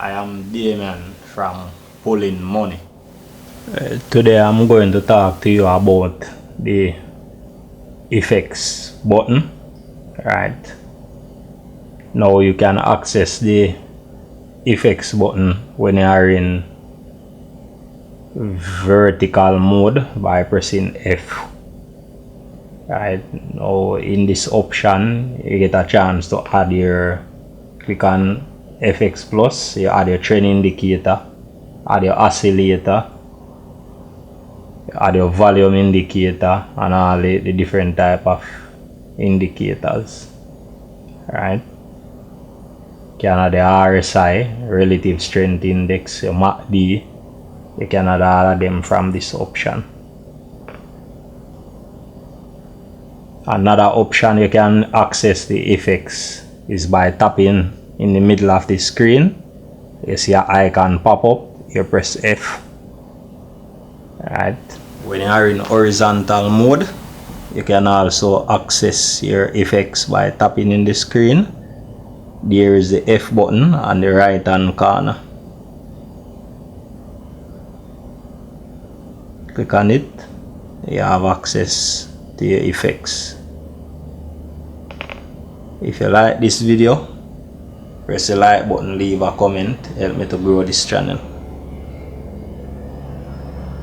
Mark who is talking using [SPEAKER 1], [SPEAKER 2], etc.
[SPEAKER 1] I am Damien from Pulling Money. Today I'm going to talk to you about the effects button. Right now you can access the effects button when you are in vertical mode by pressing F. Right now in this option you get a chance to add your, click on FX plus, you add your trend indicator, add your oscillator, add your volume indicator, and all the different type of indicators. Right, you can add the RSI, relative strength index, your MACD. You can add all of them from this option. Another option you can access the effects is by tapping in the middle of the screen. You see an icon pop up, you press F. Right, when you are in horizontal mode, you can also access your effects by tapping in the screen. There is the F button on the right hand corner. Click on it, you have access to your effects. If you like this video, press the like button, leave a comment, help me to grow this channel.